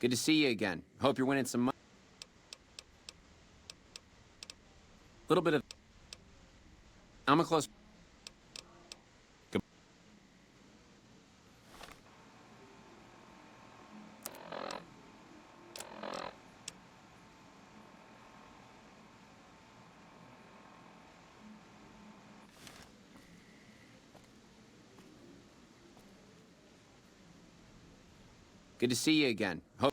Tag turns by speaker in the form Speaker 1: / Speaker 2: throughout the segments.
Speaker 1: Good to see you again. Hope you're winning some money. Little bit of... I'm a close... Good. Good to see you again. Hope...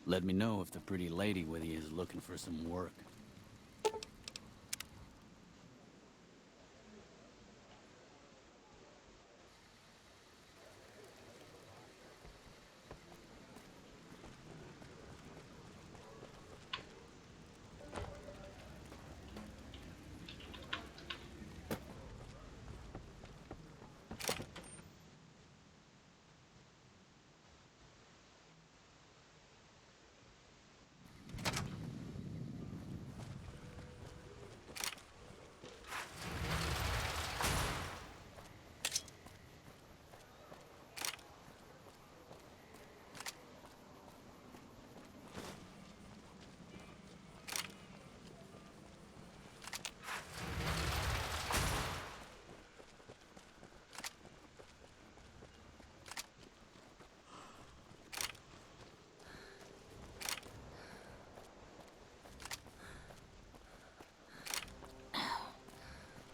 Speaker 2: Let me know if the pretty lady with you is looking for some work.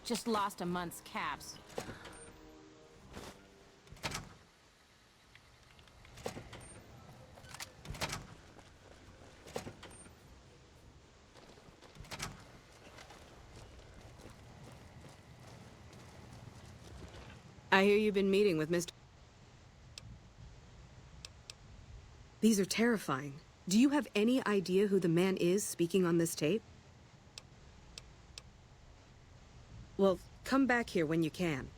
Speaker 3: Just lost a month's caps.
Speaker 4: I hear you've been meeting with Mr. These are terrifying. Do you have any idea who the man is speaking on this tape? Well, come back here when you can.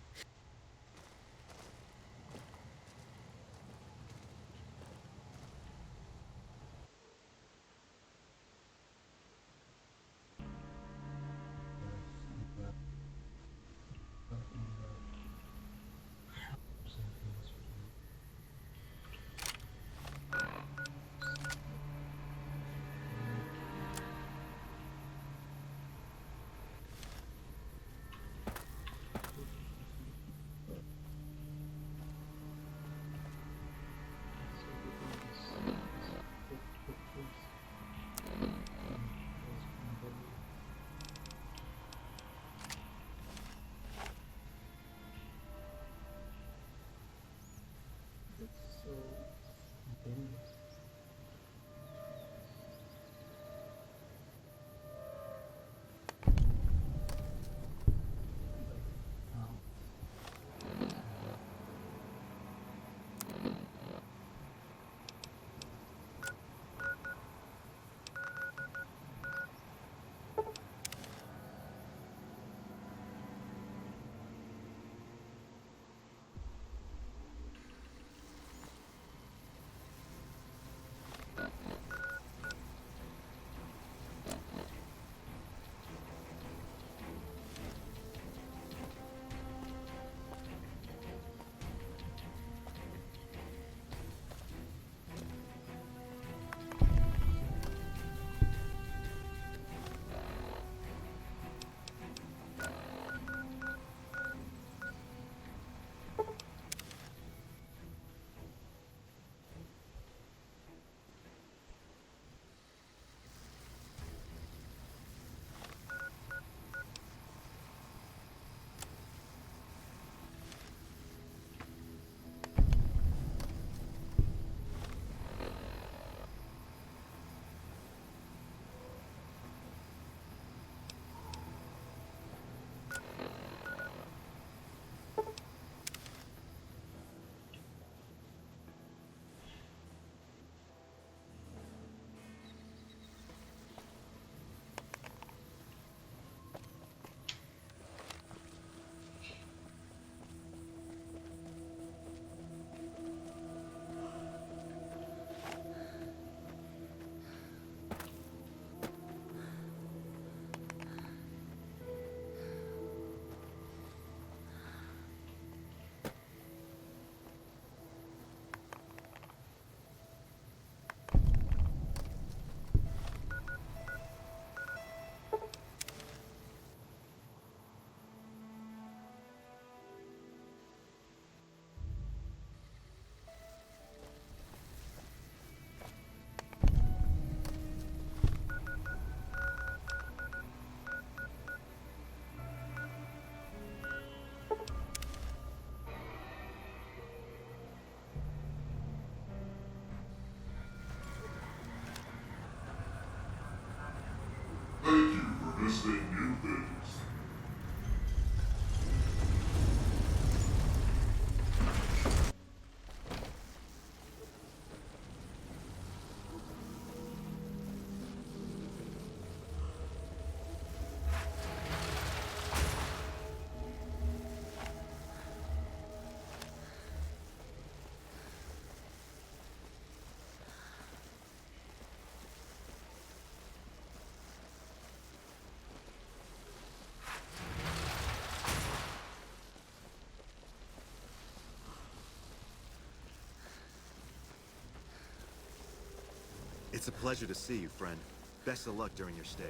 Speaker 5: It's a pleasure to see you, friend. Best of luck during your stay.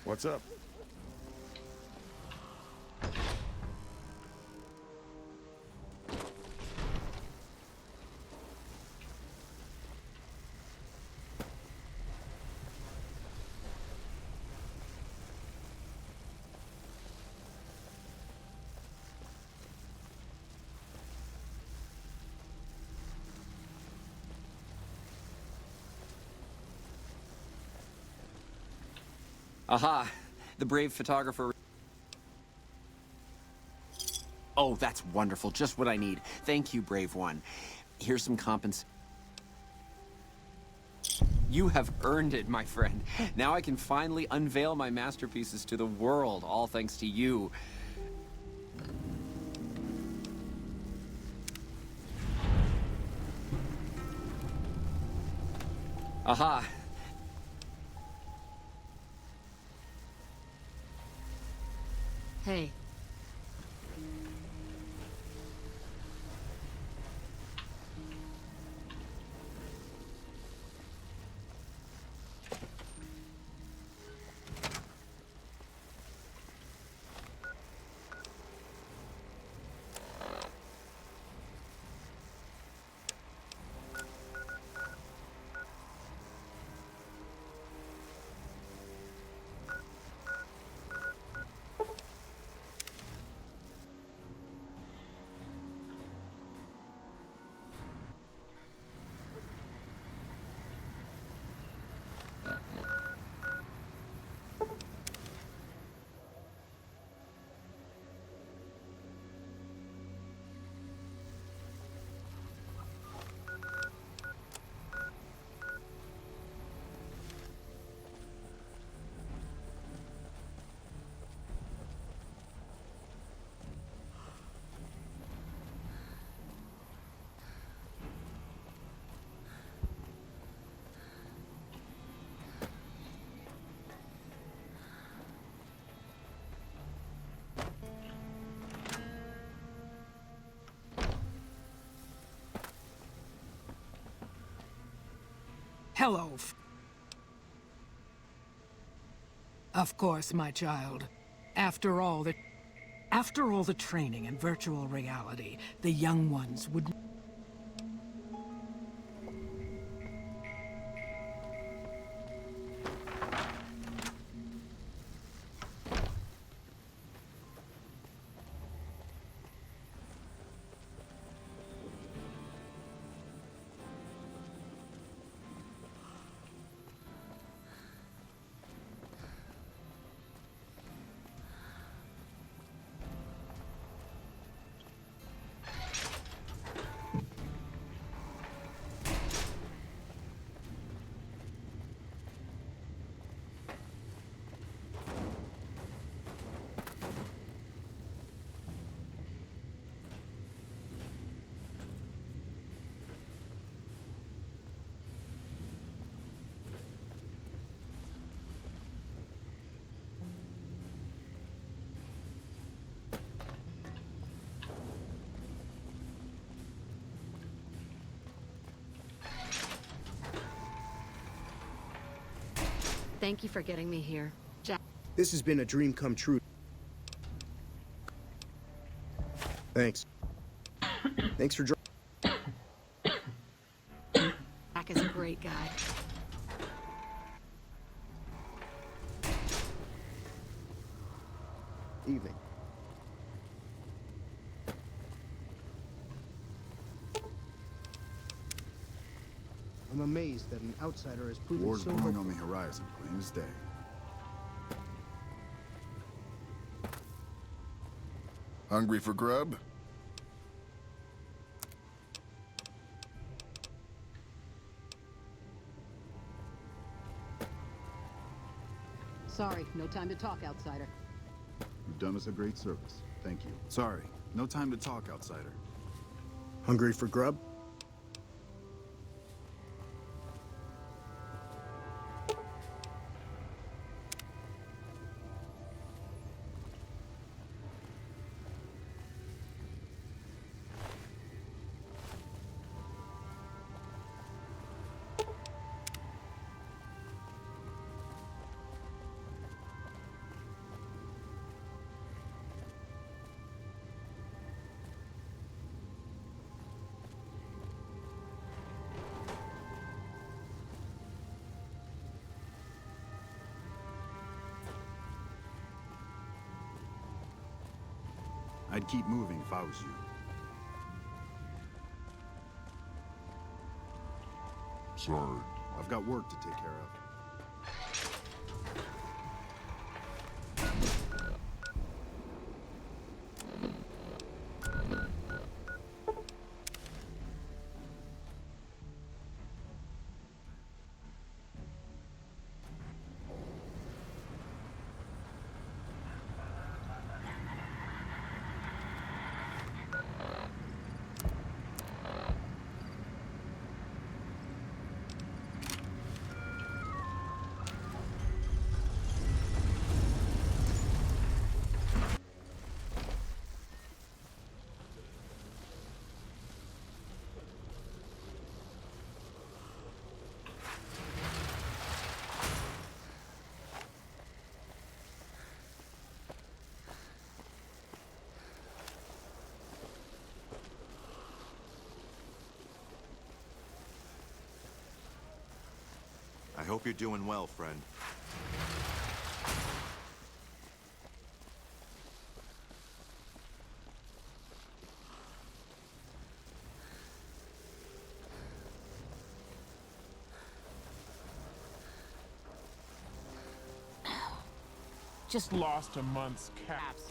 Speaker 6: What's up?
Speaker 1: Aha! The brave photographer. Oh, that's wonderful. Just what I need. Thank you, brave one. Here's some compensation. You have earned it, my friend. Now I can finally unveil my masterpieces to the world, all thanks to you. Aha!
Speaker 3: Hey.
Speaker 7: Hello. Of course, my child. After all the training in virtual reality, the young ones would...
Speaker 3: Thank you for getting me here. Jack.
Speaker 8: This has been a dream come true. Thanks. Thanks for
Speaker 3: Jack is a great guy.
Speaker 8: evening. I'm amazed that an outsider has proven
Speaker 6: War's
Speaker 8: so
Speaker 6: brewing
Speaker 8: much.
Speaker 6: on the horizon, plain as day. Hungry for grub?
Speaker 9: Sorry, no time to talk, outsider.
Speaker 6: You've done us a great service. Thank you. Sorry, no time to talk, outsider.
Speaker 8: Hungry for grub?
Speaker 6: I'd keep moving if I was you.
Speaker 9: Sorry.
Speaker 6: I've got work to take care of.
Speaker 5: I hope you're doing well, friend.
Speaker 3: Just
Speaker 9: Lost a month's
Speaker 3: caps.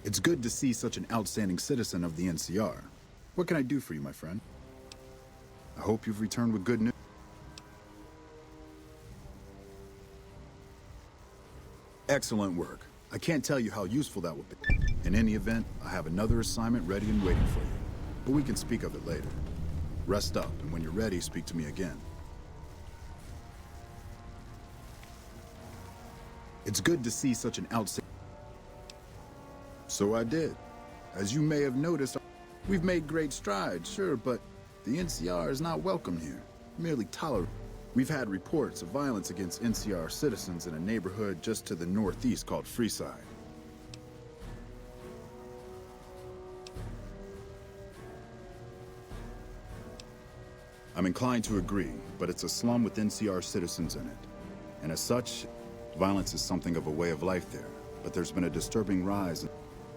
Speaker 6: It's good to see such an outstanding citizen of the NCR. What can I do for you, my friend? I hope you've returned with good news. Excellent work. I can't tell you how useful that will be. In any event, I have another assignment ready and waiting for you. But we can speak of it later. Rest up, and when you're ready, speak to me again. It's good to see such an outstanding... So I did. As you may have noticed, we've made great strides, sure, but the NCR is not welcome here, merely tolerated. We've had reports of violence against NCR citizens in a neighborhood just to the northeast called Freeside. I'm inclined to agree, but it's a slum with NCR citizens in it. And as such, violence is something of a way of life there. But there's been a disturbing rise.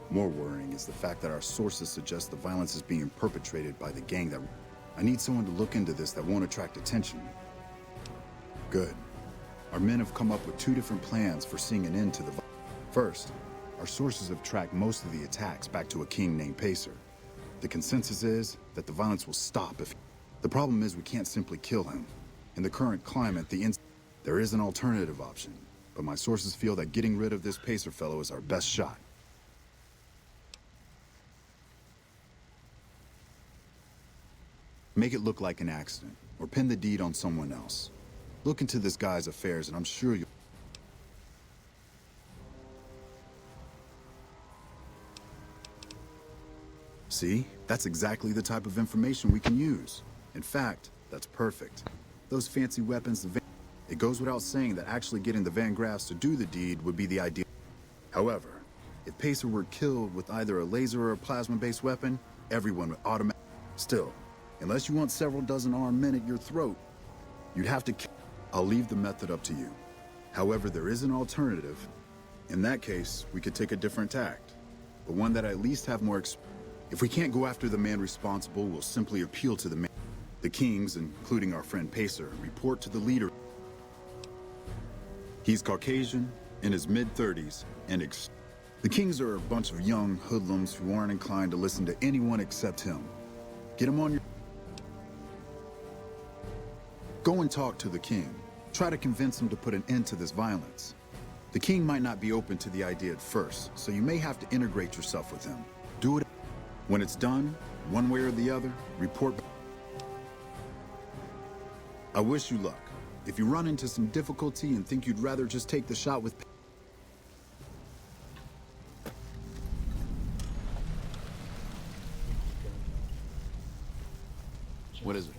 Speaker 6: More worrying is the fact that our sources suggest the violence is being perpetrated by the gang that... I need someone to look into this that won't attract attention. Good. Our men have come up with 2 different plans for seeing an end to the violence. First, our sources have tracked most of the attacks back to a king named Pacer. The consensus is that the violence will stop if... The problem is we can't simply kill him. In the current climate, there is an alternative option, but my sources feel that getting rid of this Pacer fellow is our best shot. Make it look like an accident, or pin the deed on someone else. Look into this guy's affairs, and I'm sure you'll... See? That's exactly the type of information we can use. In fact, that's perfect. Those fancy weapons, it goes without saying that actually getting the Van Graffs to do the deed would be the ideal. However, if Pacer were killed with either a laser or a plasma-based weapon, everyone would automatically... Still, unless you want several dozen armed men at your throat, you'd have to... I'll leave the method up to you. However, there is an alternative. In that case, we could take a different tact, but one that I at least have more If we can't go after the man responsible, we'll simply appeal to the man. The Kings, including our friend Pacer, report to the leader. He's Caucasian, in his mid-30s, and the Kings are a bunch of young hoodlums who aren't inclined to listen to anyone except him. Get him on your... Go and talk to the King. Try to convince him to put an end to this violence. The King might not be open to the idea at first, so you may have to integrate yourself with him. Do it. When it's done, one way or the other, report back. I wish you luck. If you run into some difficulty and think you'd rather just take the shot with...
Speaker 2: What is it?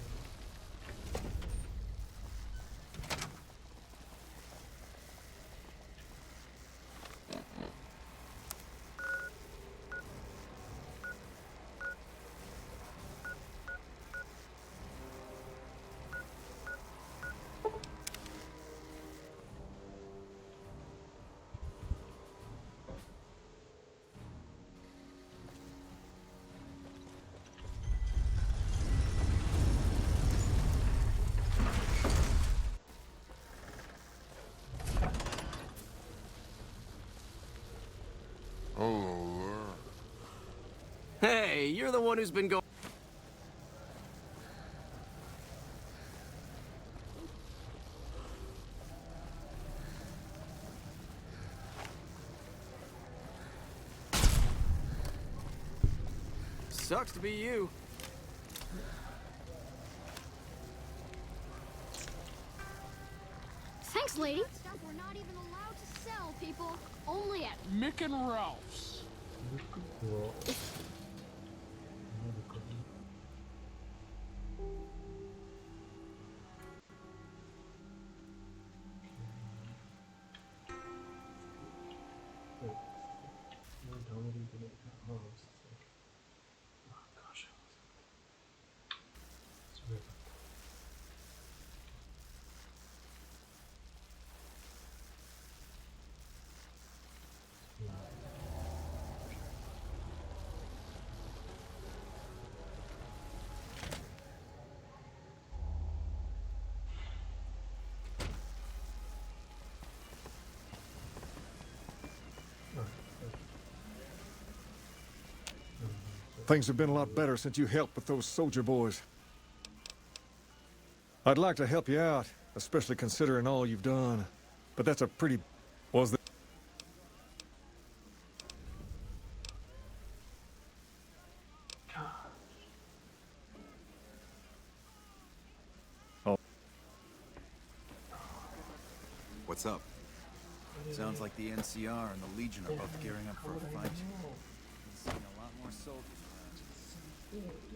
Speaker 1: Hey, you're the one who's been going... Sucks to be you.
Speaker 10: Thanks, lady. Stuff we're not even allowed to sell, people. Only at
Speaker 9: Mick and Ralph's.
Speaker 11: Things have been a lot better since you helped with those soldier boys. I'd like to help you out, especially considering all you've done. But that's a pretty... Was the... Oh.
Speaker 5: What's up?
Speaker 12: Sounds like the NCR and the Legion are both gearing up for a fight. Been seeing a lot more soldiers around.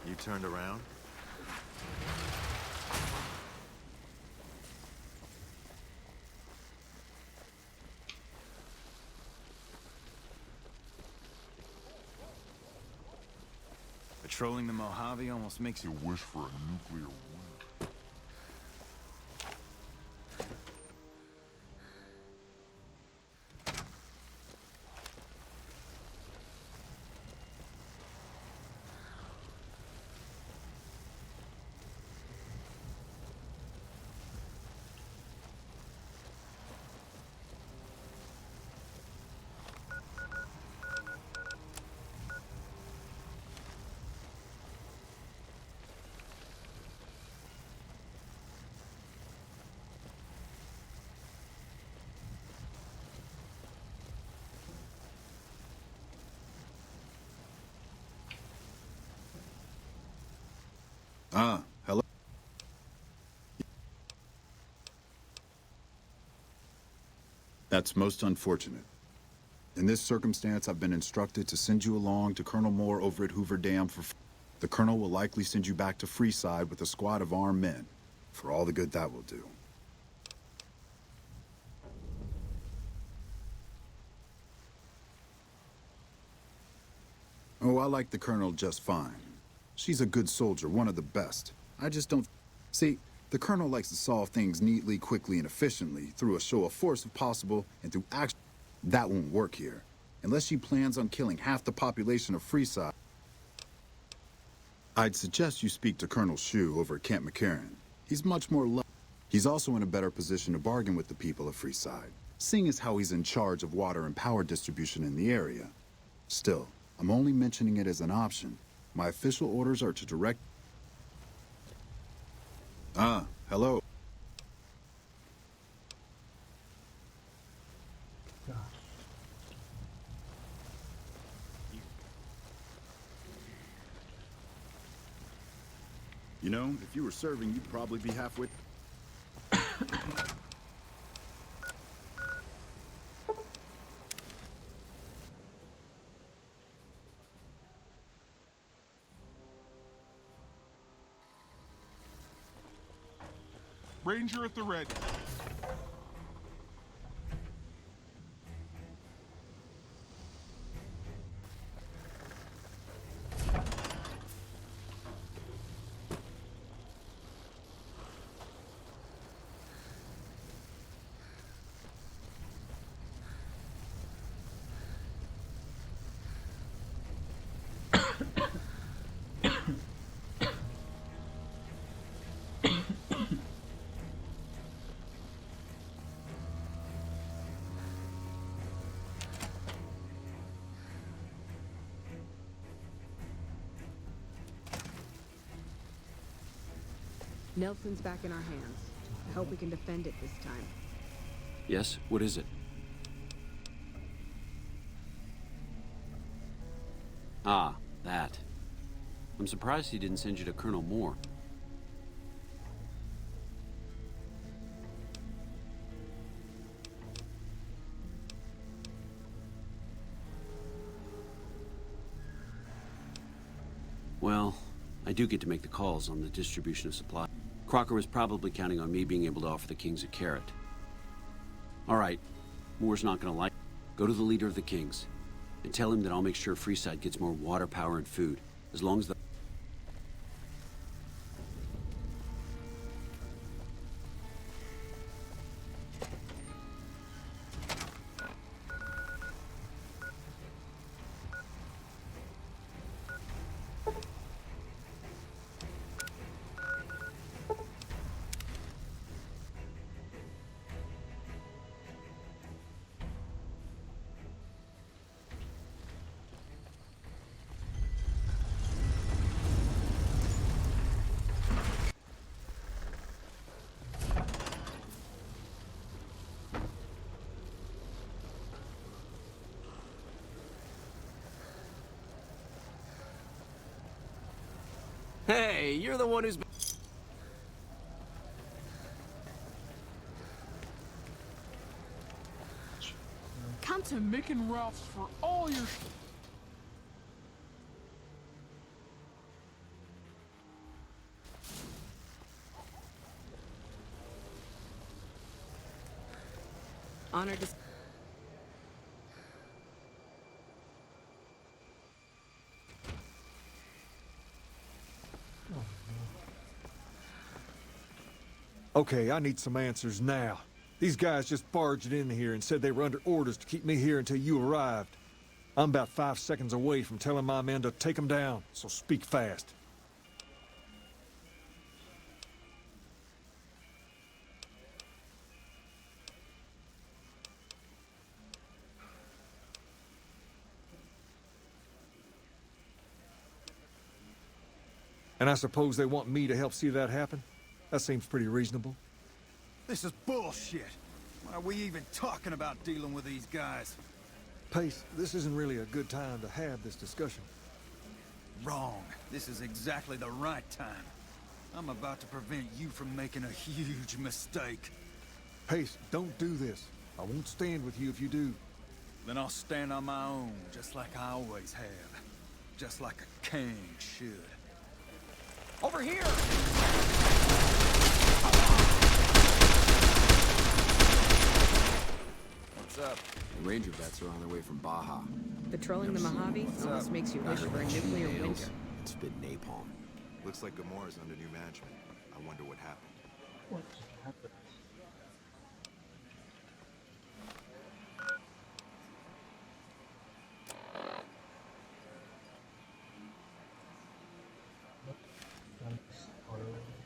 Speaker 5: You turned around?
Speaker 12: Patrolling the Mojave almost makes you
Speaker 9: You wish for a nuclear winter.
Speaker 6: Ah, hello. That's most unfortunate. In this circumstance, I've been instructed to send you along to Colonel Moore over at Hoover Dam for... The Colonel will likely send you back to Freeside with a squad of armed men, for all the good that will do. Oh, I like the Colonel just fine. She's a good soldier, one of the best. I just don't... See, the Colonel likes to solve things neatly, quickly, and efficiently through a show of force if possible, and through action. That won't work here. Unless she plans on killing half the population of Freeside. I'd suggest you speak to Colonel Shue over at Camp McCarran. He's much more He's also in a better position to bargain with the people of Freeside, seeing as how he's in charge of water and power distribution in the area. Still, I'm only mentioning it as an option. My official orders are to direct... Ah, hello. You know, if you were serving, you'd probably be halfway.
Speaker 9: Ranger at the ready.
Speaker 4: Nelson's back in our hands. I hope we can defend it this time.
Speaker 1: Yes? What is it? Ah, that. I'm surprised he didn't send you to Colonel Moore. Well, I do get to make the calls on the distribution of supplies. Crocker was probably counting on me being able to offer the Kings a carrot. All right, Moore's not gonna like it. Go to the leader of the Kings and tell him that I'll make sure Freeside gets more water, power, and food, as long as the... Hey, you're the one who's...
Speaker 9: Come to Mick and Ralph's for all your...
Speaker 4: Honored to...
Speaker 11: Okay, I need some answers now. These guys just barged in here and said they were under orders to keep me here until you arrived. I'm about 5 seconds away from telling my men to take them down, so speak fast. And I suppose they want me to help see that happen? That seems pretty reasonable.
Speaker 12: This is bullshit. Why are we even talking about dealing with these guys?
Speaker 11: Pace, this isn't really a good time to have this discussion.
Speaker 12: Wrong. This is exactly the right time. I'm about to prevent you from making a huge mistake.
Speaker 11: Pace, don't do this. I won't stand with you if you do.
Speaker 12: Then I'll stand on my own, just like I always have. Just like a king should. Over here! What's up?
Speaker 1: The Ranger vets are on their way from Baja.
Speaker 4: Patrolling the Mojave almost makes you wish for a nuclear winter.
Speaker 1: Spit napalm.
Speaker 5: Looks like Gamora's under new management. I wonder what happened.
Speaker 8: What happened?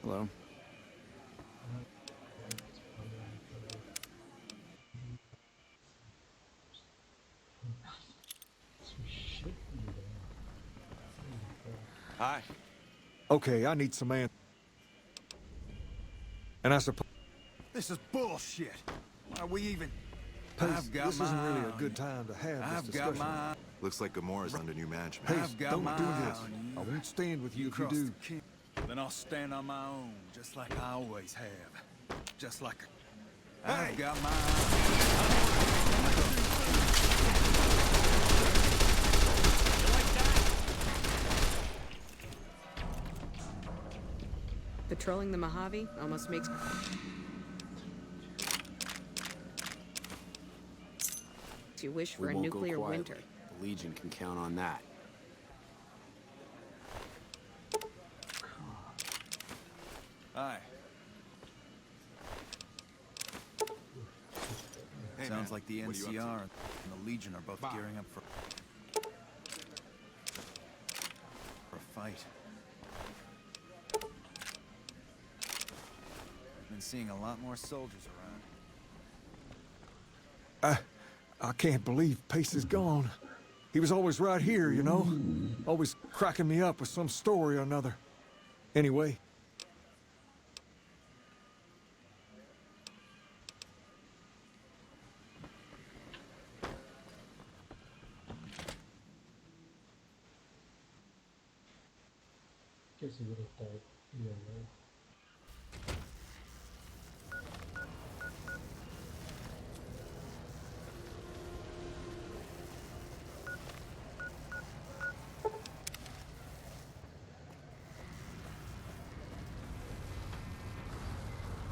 Speaker 12: Hello. Hi.
Speaker 11: Okay, I need some answers. And I suppose...
Speaker 12: This is bullshit. Why are we even...
Speaker 11: Pace, this isn't really a good time to have this discussion.
Speaker 5: Looks like Gamora's under new management.
Speaker 11: Pace, don't do this. I won't stand with you if you do.
Speaker 12: Then I'll stand on my own, just like I always have. Just like I've got my
Speaker 4: Patrolling the Mojave almost makes... You wish for a nuclear winter.
Speaker 1: The Legion can count on that.
Speaker 12: Aye.
Speaker 5: Hey,
Speaker 12: Sounds
Speaker 5: man,
Speaker 12: like the
Speaker 5: what are you up to?
Speaker 12: NCR and the Legion are both gearing up for a fight. I've been seeing a lot more soldiers around.
Speaker 11: I can't believe Pace is gone. He was always right here, you know? Always cracking me up with some story or another. Anyway.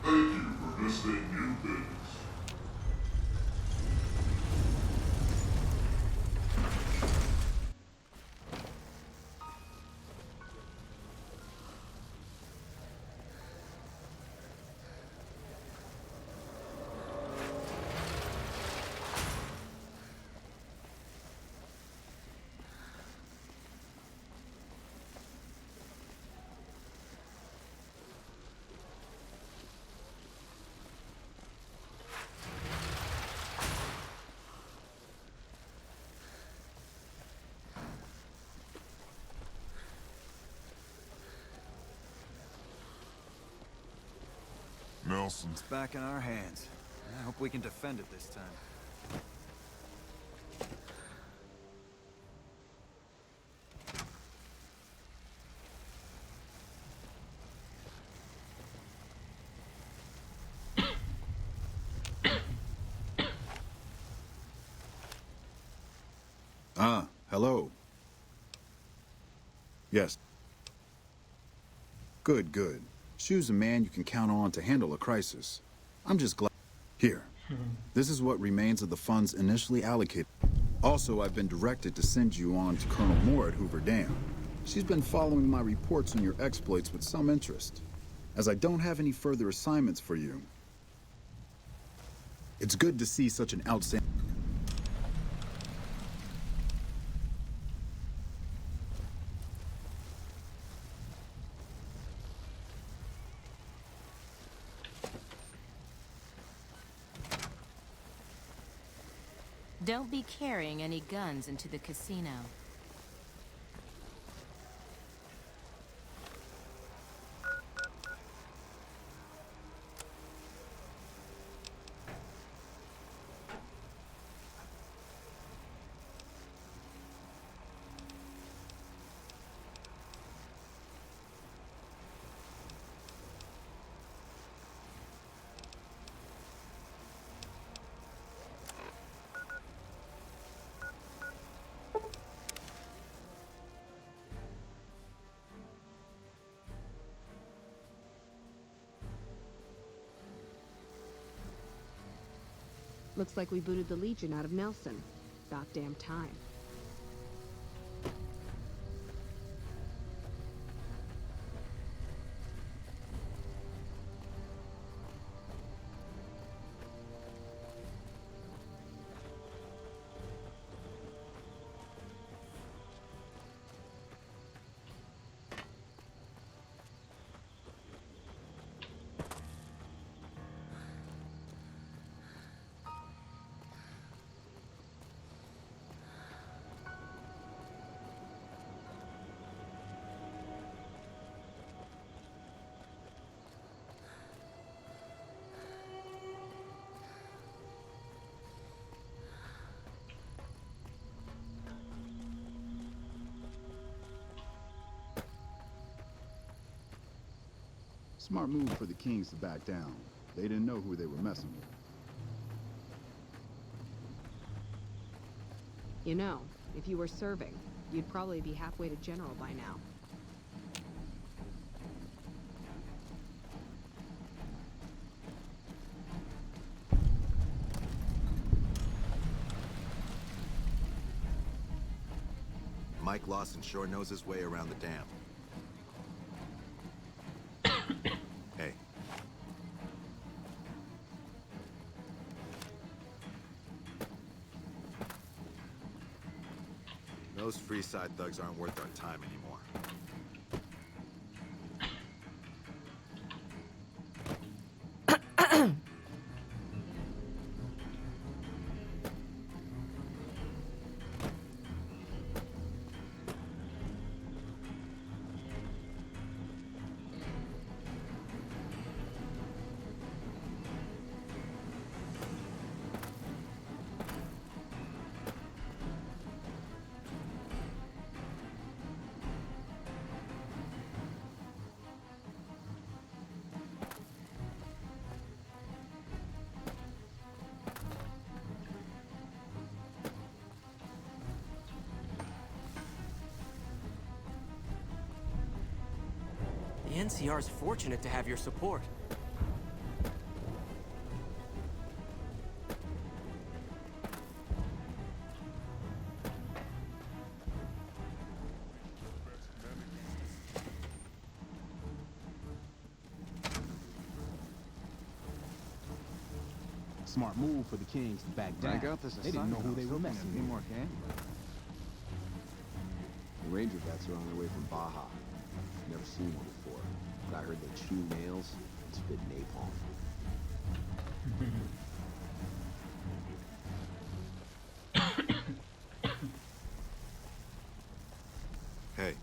Speaker 13: Thank you for visiting New Things. Nelson.
Speaker 12: It's back in our hands. I hope we can defend it this time.
Speaker 6: Ah, hello. Yes. Good, good. Shu's a man you can count on to handle a crisis. I'm just glad. Here. This is what remains of the funds initially allocated. Also, I've been directed to send you on to Colonel Moore at Hoover Dam. She's been following my reports on your exploits with some interest. As I don't have any further assignments for you, it's good to see such an outstanding...
Speaker 3: Don't be carrying any guns into the casino.
Speaker 4: Looks like we booted the Legion out of Nelson. About damn time.
Speaker 6: Smart move for the Kings to back down. They didn't know who they were messing with.
Speaker 4: You know, if you were serving, you'd probably be halfway to general by now.
Speaker 5: Mike Lawson sure knows his way around the dam. Hey. Those Freeside thugs aren't worth our time anymore.
Speaker 14: The NCR's fortunate to have your support.
Speaker 8: Smart move for the Kings to back down. They didn't know who they were messing with. More
Speaker 15: The Ranger vets are on their way from Baja. Never seen one before, but I heard they chew nails and spit napalm.
Speaker 5: Hey,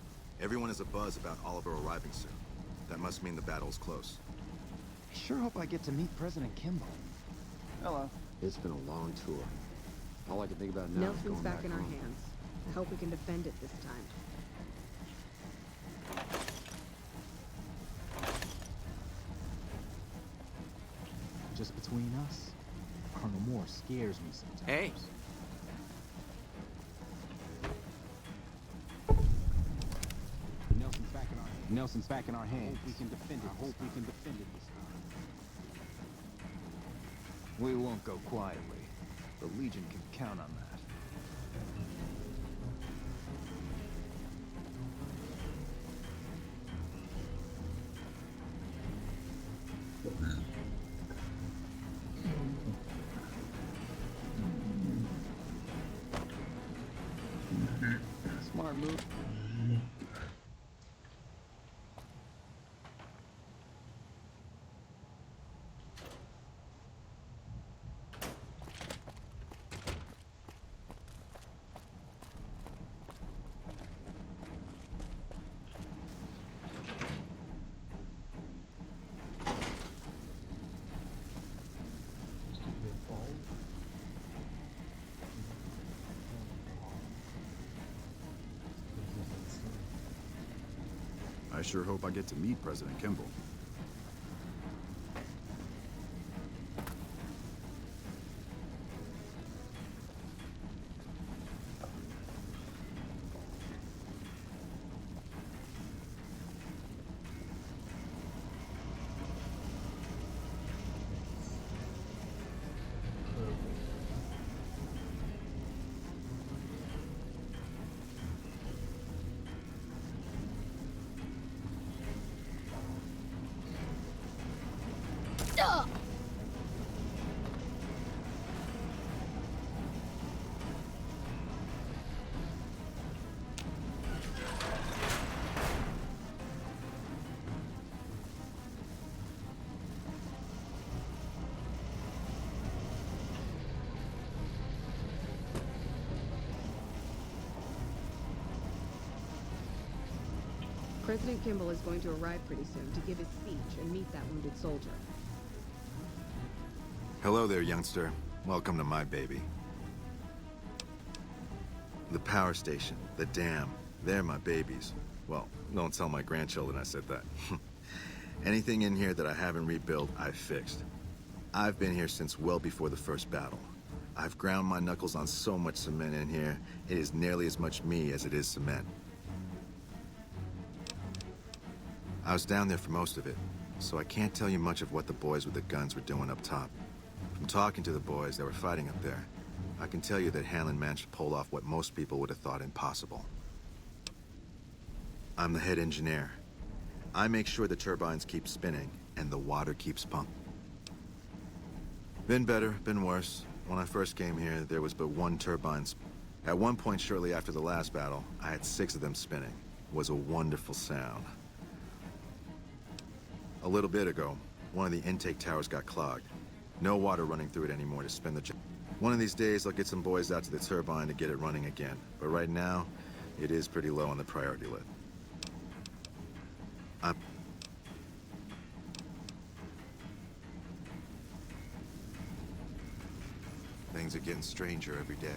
Speaker 5: everyone is abuzz about Oliver arriving soon. That must mean the battle's close.
Speaker 8: I sure hope I get to meet President Kimball. Hello.
Speaker 15: It's been a long tour. All I can think about now is
Speaker 4: Nelson's
Speaker 15: going
Speaker 4: back in our
Speaker 15: home.
Speaker 4: hands. I hope we can defend it this time.
Speaker 8: Just between us, Colonel Moore scares me sometimes.
Speaker 14: Hey.
Speaker 8: Nelson's back in our hands. I hope we can defend it this time.
Speaker 12: We won't go quietly. The Legion can count on that.
Speaker 8: Smart move.
Speaker 6: I sure hope I get to meet President Kimball.
Speaker 4: President Kimball is going to arrive pretty soon to give his speech and meet that wounded soldier.
Speaker 5: Hello there, youngster. Welcome to my baby. The power station, the dam, they're my babies. Well, don't tell my grandchildren I said that. Anything in here that I haven't rebuilt, I've fixed. I've been here since well before the first battle. I've ground my knuckles on so much cement in here, it is nearly as much me as it is cement. I was down there for most of it, so I can't tell you much of what the boys with the guns were doing up top. From talking to the boys that were fighting up there, I can tell you that Hanlon managed to pull off what most people would have thought impossible. I'm the head engineer. I make sure the turbines keep spinning and the water keeps pumping. Been better, been worse. When I first came here, there was but one turbine. At one point shortly after the last battle, I had 6 of them spinning. It was a wonderful sound. A little bit ago, one of the intake towers got clogged. No water running through it anymore to spin the... One of these days, I'll get some boys out to the turbine to get it running again. But right now, it is pretty low on the priority list. Things are getting stranger every day.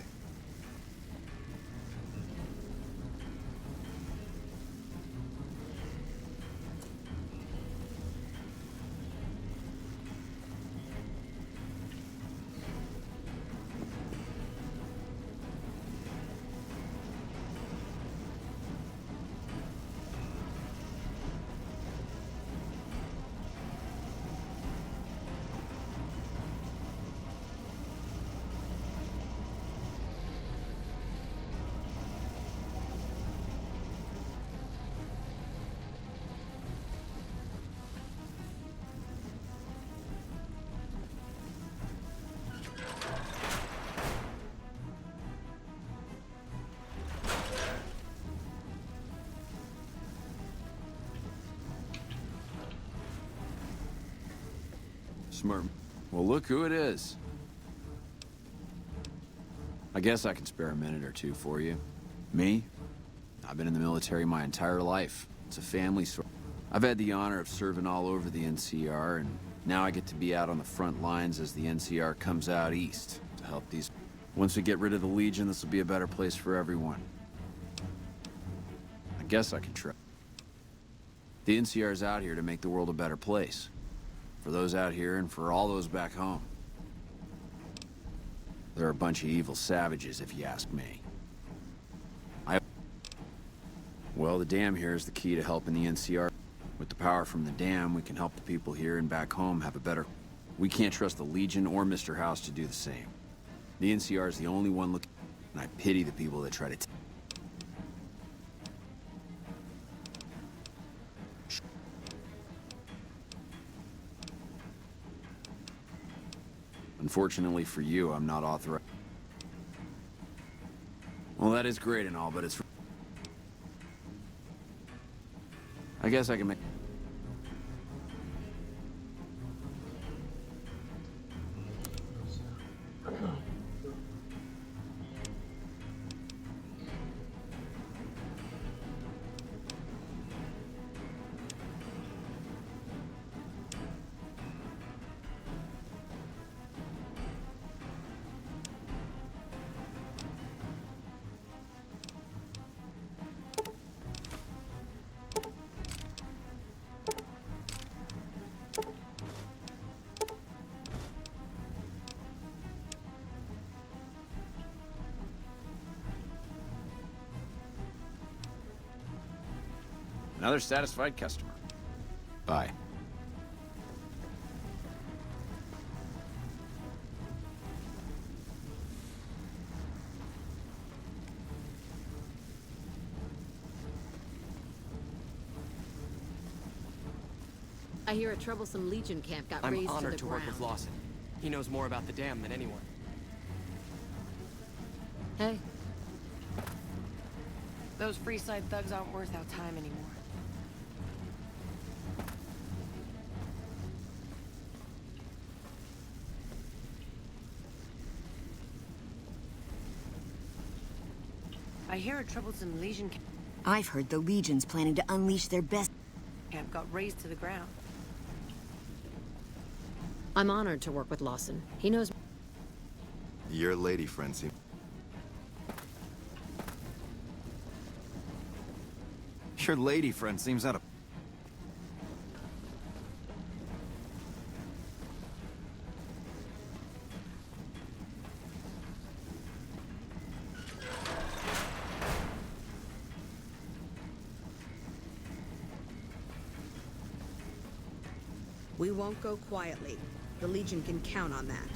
Speaker 1: Smart. Well, look who it is. I guess I can spare a minute or two for you. Me? I've been in the military my entire life. It's a family story. I've had the honor of serving all over the NCR, and now I get to be out on the front lines as the NCR comes out east to help these... Once we get rid of the Legion, this will be a better place for everyone. I guess I can try. The NCR's out here to make the world a better place. For those out here and for all those back home. They're a bunch of evil savages, if you ask me. Well, the dam here is the key to helping the NCR. With the power from the dam, we can help the people here and back home have a better... We can't trust the Legion or Mr. House to do the same. The NCR is the only one looking... And I pity the people that try to... Unfortunately for you, I'm not authorized. Well, that is great and all, but it's... I guess I can make... Another satisfied customer. Bye.
Speaker 16: I hear a troublesome Legion camp got
Speaker 14: I'm
Speaker 16: razed to
Speaker 14: honored
Speaker 16: the
Speaker 14: to
Speaker 16: ground.
Speaker 14: work with Lawson. He knows more about the dam than anyone.
Speaker 16: Hey.
Speaker 17: Those Freeside thugs aren't worth our time anymore. I hear a troublesome Legion
Speaker 18: I've heard the Legion's planning to unleash their best...
Speaker 17: camp got razed to the ground.
Speaker 16: I'm honored to work with Lawson. He knows...
Speaker 5: Your lady friend seems...
Speaker 12: Your lady friend seems out of...
Speaker 4: We won't go quietly. The Legion can count on that.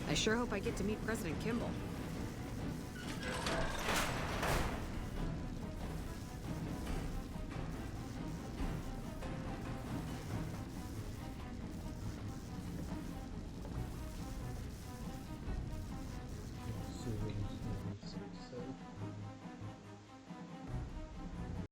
Speaker 4: I sure hope I get to meet President Kimball.